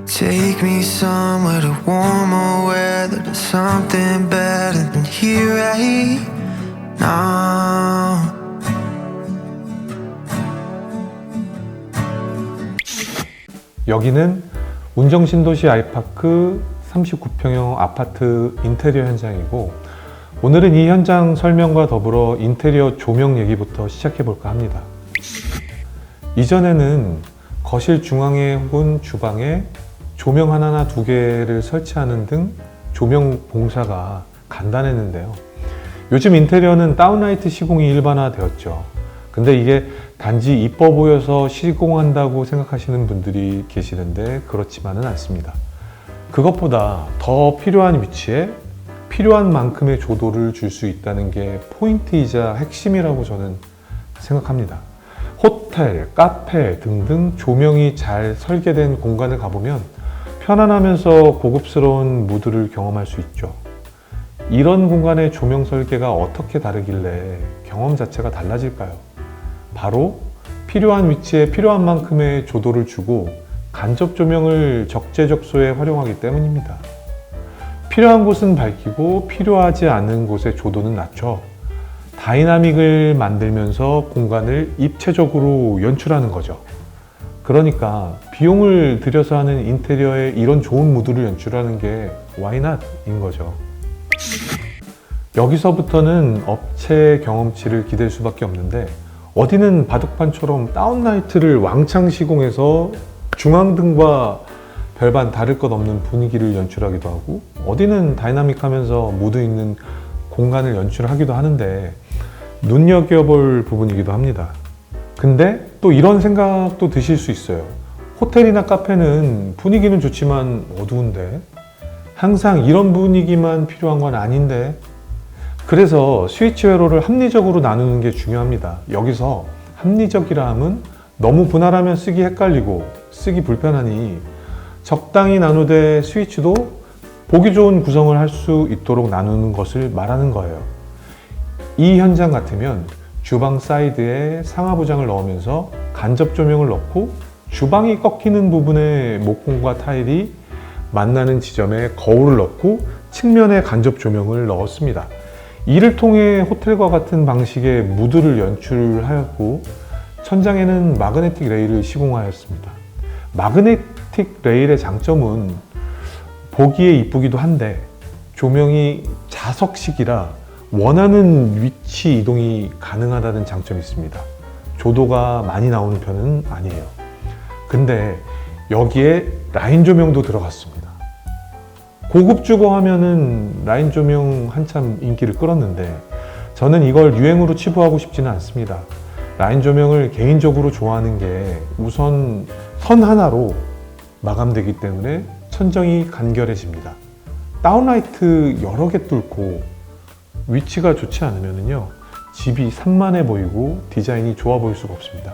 Take me somewhere to warmer weather, to something better than here right now. 여기는 운정신도시 아이파크 39평형 아파트 인테리어 현장이고, 오늘은 이 현장 설명과 더불어 인테리어 조명 얘기부터 시작해 볼까 합니다. 이전에는 거실 중앙에 혹은 주방에 조명 하나나 두 개를 설치하는 등 조명 공사가 간단했는데요. 요즘 인테리어는 다운라이트 시공이 일반화되었죠. 근데 이게 단지 이뻐 보여서 시공한다고 생각하시는 분들이 계시는데 그렇지만은 않습니다. 그것보다 더 필요한 위치에 필요한 만큼의 조도를 줄 수 있다는 게 포인트이자 핵심이라고 저는 생각합니다. 호텔, 카페 등등 조명이 잘 설계된 공간을 가보면 편안하면서 고급스러운 무드를 경험할 수 있죠. 이런 공간의 조명 설계가 어떻게 다르길래 경험 자체가 달라질까요? 바로 필요한 위치에 필요한 만큼의 조도를 주고 간접 조명을 적재적소에 활용하기 때문입니다. 필요한 곳은 밝히고 필요하지 않은 곳의 조도는 낮춰 다이나믹을 만들면서 공간을 입체적으로 연출하는 거죠. 그러니까 비용을 들여서 하는 인테리어에 이런 좋은 무드를 연출하는 게 why not? 인 거죠. 여기서부터는 업체 경험치를 기댈 수밖에 없는데, 어디는 바둑판처럼 다운라이트를 왕창 시공해서 중앙등과 별반 다를 것 없는 분위기를 연출하기도 하고, 어디는 다이나믹하면서 무드 있는 공간을 연출하기도 하는데 눈여겨볼 부분이기도 합니다. 근데 또 이런 생각도 드실 수 있어요. 호텔이나 카페는 분위기는 좋지만 어두운데, 항상 이런 분위기만 필요한 건 아닌데. 그래서 스위치 회로를 합리적으로 나누는 게 중요합니다. 여기서 합리적이라 함은 너무 분할하면 쓰기 헷갈리고 쓰기 불편하니 적당히 나누되 스위치도 보기 좋은 구성을 할 수 있도록 나누는 것을 말하는 거예요. 이 현장 같으면 주방 사이드에 상하부장을 넣으면서 간접 조명을 넣고, 주방이 꺾이는 부분에 목공과 타일이 만나는 지점에 거울을 넣고 측면에 간접 조명을 넣었습니다. 이를 통해 호텔과 같은 방식의 무드를 연출하였고, 천장에는 마그네틱 레일을 시공하였습니다. 마그네틱 레일의 장점은 보기에 이쁘기도 한데 조명이 자석식이라 원하는 위치 이동이 가능하다는 장점이 있습니다. 조도가 많이 나오는 편은 아니에요. 근데 여기에 라인 조명도 들어갔습니다. 고급 주거 하면은 라인 조명 한참 인기를 끌었는데 저는 이걸 유행으로 치부하고 싶지는 않습니다. 라인 조명을 개인적으로 좋아하는 게 우선 선 하나로 마감되기 때문에 천정이 간결해집니다. 다운라이트 여러 개 뚫고 위치가 좋지 않으면요, 집이 산만해 보이고 디자인이 좋아 보일 수가 없습니다.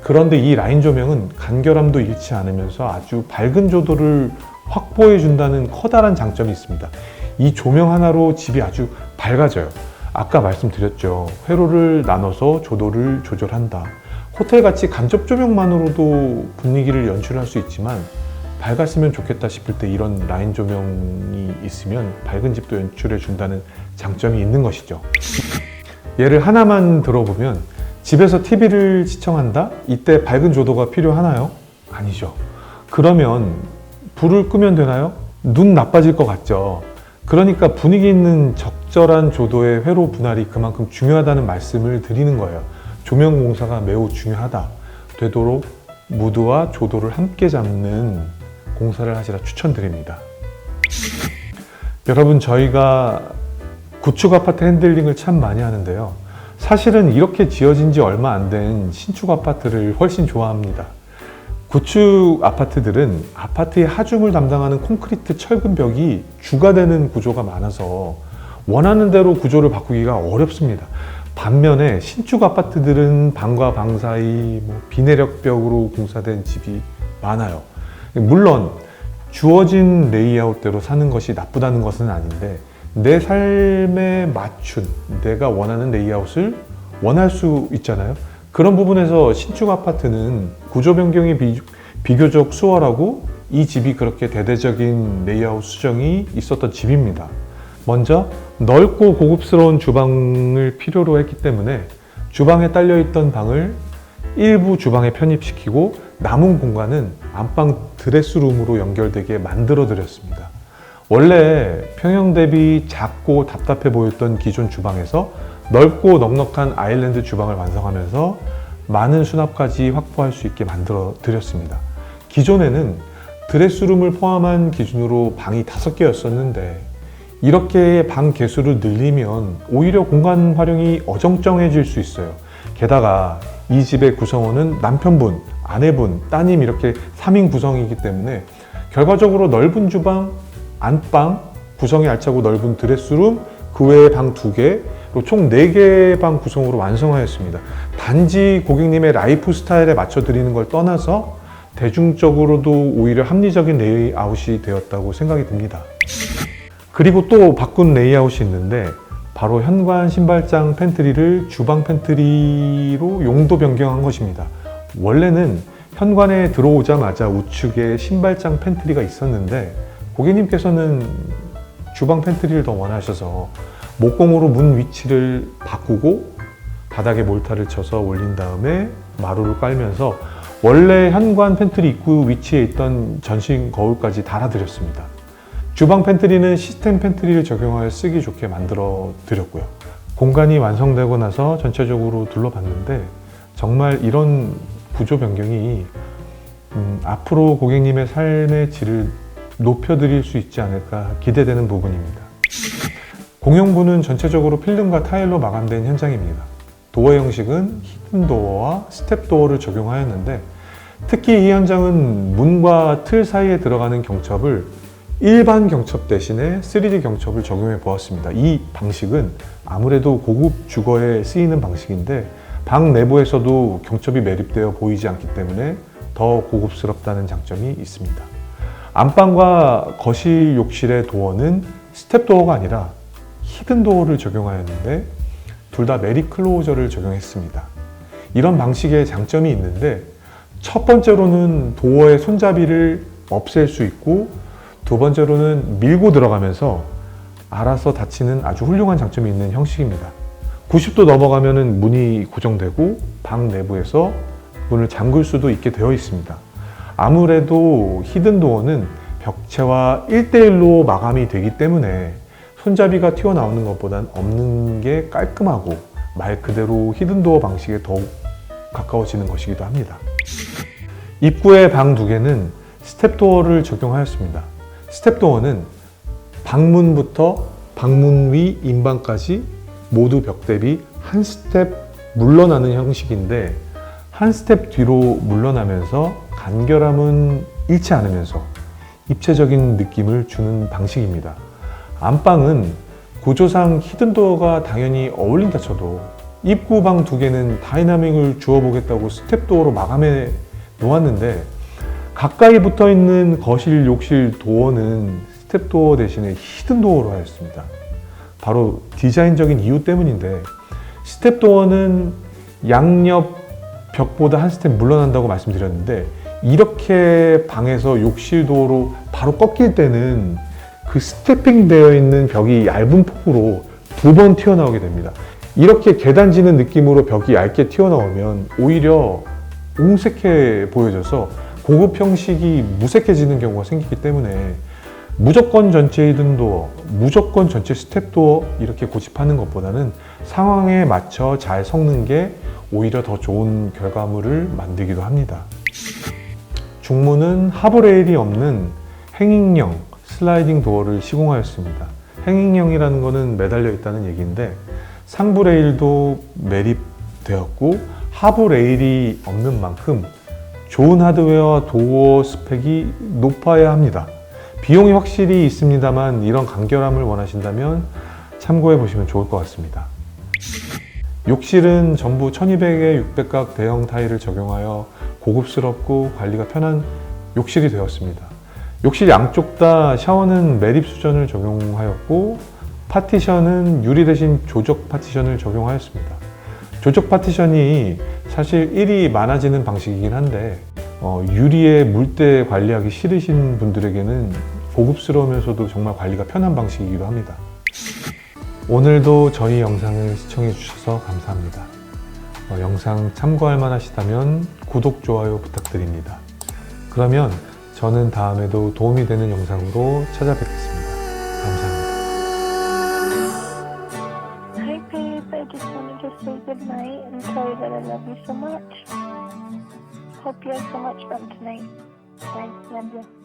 그런데 이 라인 조명은 간결함도 잃지 않으면서 아주 밝은 조도를 확보해 준다는 커다란 장점이 있습니다. 이 조명 하나로 집이 아주 밝아져요. 아까 말씀드렸죠. 회로를 나눠서 조도를 조절한다. 호텔같이 간접 조명만으로도 분위기를 연출할 수 있지만 밝았으면 좋겠다 싶을 때 이런 라인 조명이 있으면 밝은 집도 연출해 준다는 장점이 있는 것이죠. 예를 하나만 들어보면, 집에서 TV를 시청한다? 이때 밝은 조도가 필요하나요? 아니죠. 그러면 불을 끄면 되나요? 눈 나빠질 것 같죠. 그러니까 분위기 있는 적절한 조도의 회로 분할이 그만큼 중요하다는 말씀을 드리는 거예요. 조명 공사가 매우 중요하다. 되도록 무드와 조도를 함께 잡는 공사를 하시라 추천드립니다. 여러분, 저희가 구축 아파트 핸들링을 참 많이 하는데요. 사실은 이렇게 지어진 지 얼마 안 된 신축 아파트를 훨씬 좋아합니다. 구축 아파트들은 아파트의 하중을 담당하는 콘크리트 철근 벽이 주가 되는 구조가 많아서 원하는 대로 구조를 바꾸기가 어렵습니다. 반면에 신축 아파트들은 방과 방 사이 비내력 벽으로 공사된 집이 많아요. 물론 주어진 레이아웃대로 사는 것이 나쁘다는 것은 아닌데, 내 삶에 맞춘 내가 원하는 레이아웃을 원할 수 있잖아요. 그런 부분에서 신축 아파트는 구조 변경이 비교적 수월하고 이 집이 그렇게 대대적인 레이아웃 수정이 있었던 집입니다. 먼저 넓고 고급스러운 주방을 필요로 했기 때문에 주방에 딸려있던 방을 일부 주방에 편입시키고 남은 공간은 안방 드레스룸으로 연결되게 만들어 드렸습니다. 원래 평형 대비 작고 답답해 보였던 기존 주방에서 넓고 넉넉한 아일랜드 주방을 완성하면서 많은 수납까지 확보할 수 있게 만들어 드렸습니다. 기존에는 드레스룸을 포함한 기준으로 방이 5개였었는데 이렇게 방 개수를 늘리면 오히려 공간 활용이 어정쩡해질 수 있어요. 게다가 이 집의 구성원은 남편분, 아내분, 따님 이렇게 3인 구성이기 때문에 결과적으로 넓은 주방, 안방, 구성이 알차고 넓은 드레스룸, 그 외에 방 2개, 총 4개의 방 구성으로 완성하였습니다. 단지 고객님의 라이프 스타일에 맞춰 드리는 걸 떠나서 대중적으로도 오히려 합리적인 레이아웃이 되었다고 생각이 듭니다. 그리고 또 바꾼 레이아웃이 있는데 바로 현관 신발장 팬트리를 주방 팬트리로 용도 변경한 것입니다. 원래는 현관에 들어오자마자 우측에 신발장 팬트리가 있었는데 고객님께서는 주방 팬트리를 더 원하셔서 목공으로 문 위치를 바꾸고 바닥에 몰타를 쳐서 올린 다음에 마루를 깔면서 원래 현관 팬트리 입구 위치에 있던 전신 거울까지 달아드렸습니다. 주방 팬트리는 시스템 팬트리를 적용하여 쓰기 좋게 만들어 드렸고요. 공간이 완성되고 나서 전체적으로 둘러봤는데 정말 이런 구조 변경이 앞으로 고객님의 삶의 질을 높여드릴 수 있지 않을까 기대되는 부분입니다. 공용부는 전체적으로 필름과 타일로 마감된 현장입니다. 도어 형식은 히든 도어와 스텝 도어를 적용하였는데 특히 이 현장은 문과 틀 사이에 들어가는 경첩을 일반 경첩 대신에 3D 경첩을 적용해 보았습니다. 이 방식은 아무래도 고급 주거에 쓰이는 방식인데 방 내부에서도 경첩이 매립되어 보이지 않기 때문에 더 고급스럽다는 장점이 있습니다. 안방과 거실 욕실의 도어는 스텝 도어가 아니라 히든 도어를 적용하였는데 둘 다 메리 클로저를 적용했습니다. 이런 방식의 장점이 있는데 첫 번째로는 도어의 손잡이를 없앨 수 있고 두 번째로는 밀고 들어가면서 알아서 닫히는 아주 훌륭한 장점이 있는 형식입니다. 90도 넘어가면 문이 고정되고 방 내부에서 문을 잠글 수도 있게 되어 있습니다. 아무래도 히든 도어는 벽체와 1대1로 마감이 되기 때문에 손잡이가 튀어나오는 것보단 없는 게 깔끔하고 말 그대로 히든 도어 방식에 더욱 가까워지는 것이기도 합니다. 입구의 방 2개는 스텝 도어를 적용하였습니다. 스텝 도어는 방문부터 방문 위 인방까지 모두 벽 대비 한 스텝 물러나는 형식인데 한 스텝 뒤로 물러나면서 간결함은 잃지 않으면서 입체적인 느낌을 주는 방식입니다. 안방은 구조상 히든도어가 당연히 어울린다 쳐도 입구 방 2개는 다이나믹을 주어보겠다고 스텝도어로 마감해 놓았는데 가까이 붙어있는 거실, 욕실 도어는 스텝도어 대신에 히든도어로 하였습니다. 바로 디자인적인 이유 때문인데 스텝도어는 양옆 벽보다 한 스텝 물러난다고 말씀드렸는데 이렇게 방에서 욕실 도어로 바로 꺾일 때는 그 스태핑 되어 있는 벽이 얇은 폭으로 2번 튀어나오게 됩니다. 이렇게 계단지는 느낌으로 벽이 얇게 튀어나오면 오히려 옹색해 보여져서 고급 형식이 무색해지는 경우가 생기기 때문에 무조건 전체 히든도어, 무조건 전체 스텝도어 이렇게 고집하는 것보다는 상황에 맞춰 잘 섞는 게 오히려 더 좋은 결과물을 만들기도 합니다. 중문은 하부레일이 없는 행잉형 슬라이딩 도어를 시공하였습니다. 행잉형이라는 것은 매달려 있다는 얘기인데 상부 레일도 매립되었고 하부 레일이 없는 만큼 좋은 하드웨어와 도어 스펙이 높아야 합니다. 비용이 확실히 있습니다만 이런 간결함을 원하신다면 참고해 보시면 좋을 것 같습니다. 욕실은 전부 1200에 600각 대형 타일을 적용하여 고급스럽고 관리가 편한 욕실이 되었습니다. 욕실 양쪽 다 샤워는 매립 수전을 적용하였고 파티션은 유리 대신 조적 파티션을 적용하였습니다. 조적 파티션이 사실 일이 많아지는 방식이긴 한데 유리에 물때 관리하기 싫으신 분들에게는 고급스러우면서도 정말 관리가 편한 방식이기도 합니다. 오늘도 저희 영상을 시청해 주셔서 감사합니다. 영상 참고할 만하시다면 구독, 좋아요 부탁드립니다. 그러면 저는 다음에도 도움이 되는 영상으로 찾아뵙겠습니다. 감사합니다. Hi babe, I just wanted to say goodnight and tell you that I love you so much. Hope you have so much fun tonight. Bye, love you.